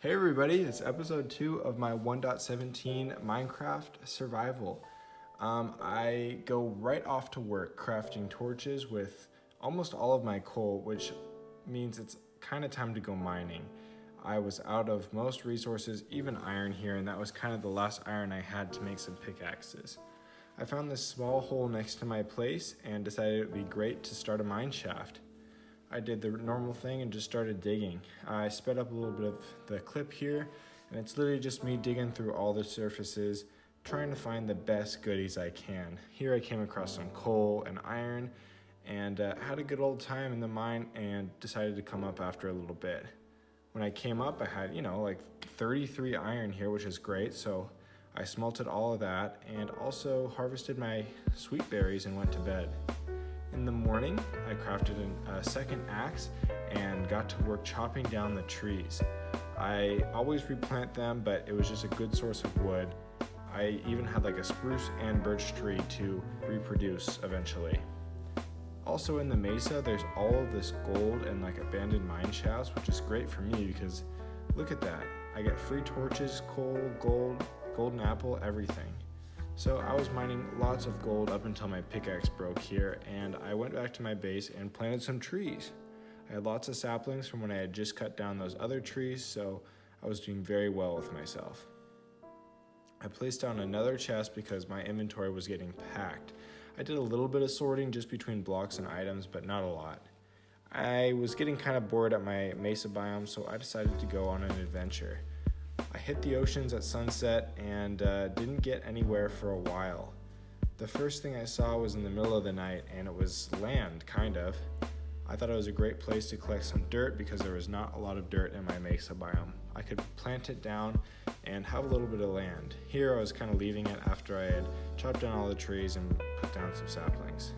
Hey everybody, it's episode 2 of my 1.17 Minecraft survival. I go right off to work crafting torches with almost all of my coal, which means it's kind of time to go mining. I was out of most resources, even iron here, and that was kind of the last iron I had to make some pickaxes. I found this small hole next to my place and decided it would be great to start a mine shaft. I did the normal thing and just started digging. I sped up a little bit of the clip here, and it's literally just me digging through all the surfaces, trying to find the best goodies I can. Here I came across some coal and iron, and had a good old time in the mine and decided to come up after a little bit. When I came up, I had, like 33 iron here, which is great, so I smelted all of that and also harvested my sweet berries and went to bed. In the morning, I crafted a second axe and got to work chopping down the trees. I always replant them, but it was just a good source of wood. I even had like a spruce and birch tree to reproduce eventually. Also in the mesa, there's all of this gold and like abandoned mine shafts, which is great for me because look at that. I get free torches, coal, gold, golden apple, everything. So I was mining lots of gold up until my pickaxe broke here, and I went back to my base and planted some trees. I had lots of saplings from when I had just cut down those other trees, so I was doing very well with myself. I placed down another chest because my inventory was getting packed. I did a little bit of sorting just between blocks and items, but not a lot. I was getting kind of bored at my mesa biome, so I decided to go on an adventure. I hit the oceans at sunset and didn't get anywhere for a while. The first thing I saw was in the middle of the night, and it was land, kind of. I thought it was a great place to collect some dirt because there was not a lot of dirt in my mesa biome. I could plant it down and have a little bit of land. Here I was kind of leaving it after I had chopped down all the trees and put down some saplings.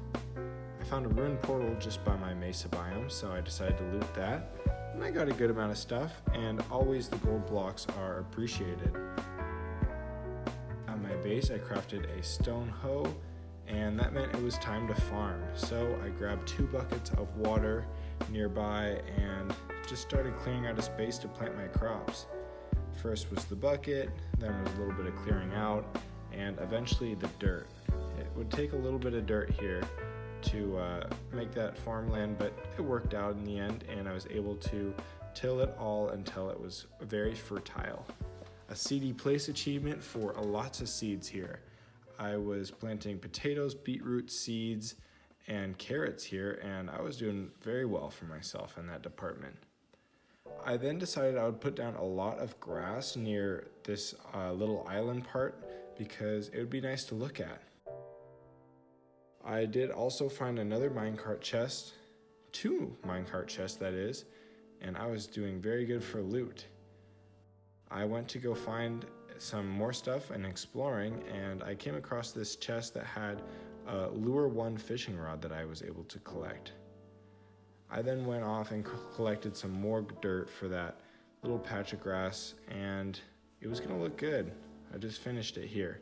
I found a ruined portal just by my mesa biome, so I decided to loot that. And I got a good amount of stuff, and always the gold blocks are appreciated. At my base, I crafted a stone hoe, and that meant it was time to farm. So I grabbed 2 buckets of water nearby and just started clearing out a space to plant my crops. First was the bucket, then was a little bit of clearing out, and eventually the dirt. It would take a little bit of dirt here to make that farmland, but it worked out in the end, and I was able to till it all until it was very fertile. A seedy place achievement for lots of seeds here. I was planting potatoes, beetroot seeds, and carrots here, and I was doing very well for myself in that department. I then decided I would put down a lot of grass near this little island part because it would be nice to look at. I did also find another minecart chest, 2 minecart chests that is, and I was doing very good for loot. I went to go find some more stuff and exploring, and I came across this chest that had a Lure 1 fishing rod that I was able to collect. I then went off and collected some more dirt for that little patch of grass, and it was gonna look good. I just finished it here.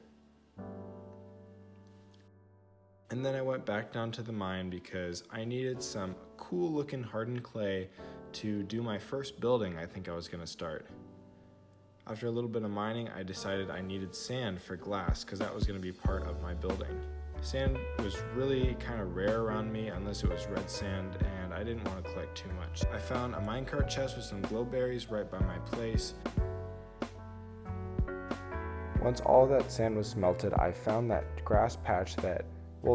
And then I went back down to the mine because I needed some cool looking hardened clay to do my first building I think I was gonna start. After a little bit of mining, I decided I needed sand for glass because that was gonna be part of my building. Sand was really kind of rare around me unless it was red sand, and I didn't want to collect too much. I found a minecart chest with some glowberries right by my place. Once all that sand was smelted, I found that grass patch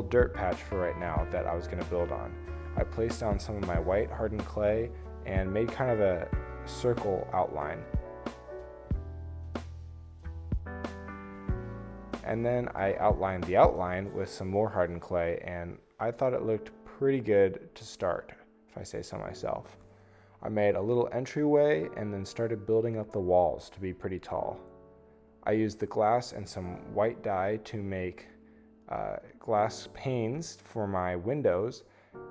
dirt patch for right now that I was going to build on. I placed down some of my white hardened clay and made kind of a circle outline. And then I outlined the outline with some more hardened clay, and I thought it looked pretty good to start, if I say so myself. I made a little entryway and then started building up the walls to be pretty tall. I used the glass and some white dye to make glass panes for my windows,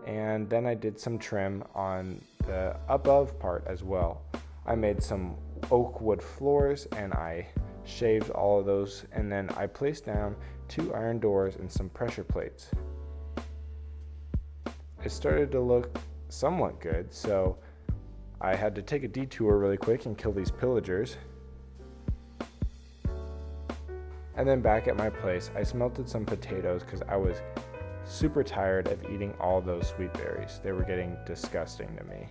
and then I did some trim on the above part as well. I made some oak wood floors and I shaved all of those, and then I placed down 2 iron doors and some pressure plates. It started to look somewhat good, so I had to take a detour really quick and kill these pillagers. And then back at my place, I smelted some potatoes because I was super tired of eating all those sweet berries. They were getting disgusting to me.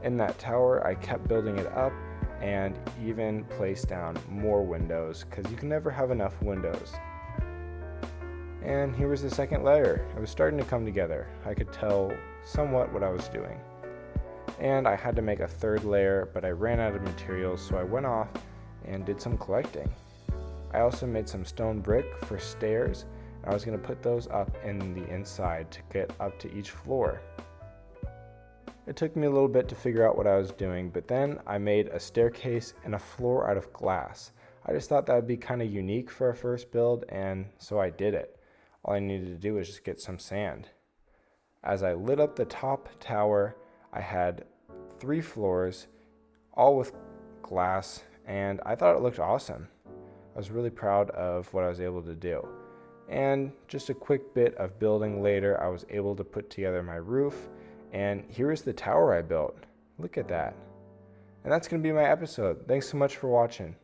In that tower, I kept building it up and even placed down more windows because you can never have enough windows. And here was the second layer. It was starting to come together. I could tell somewhat what I was doing. And I had to make a third layer, but I ran out of materials, so I went off and did some collecting. I also made some stone brick for stairs, and I was going to put those up in the inside to get up to each floor. It took me a little bit to figure out what I was doing, but then I made a staircase and a floor out of glass. I just thought that would be kind of unique for a first build, and so I did it. All I needed to do was just get some sand. As I lit up the top tower, I had 3 floors, all with glass, and I thought it looked awesome. I was really proud of what I was able to do. And just a quick bit of building later, I was able to put together my roof, and here is the tower I built. Look at that. And that's going to be my episode. Thanks so much for watching.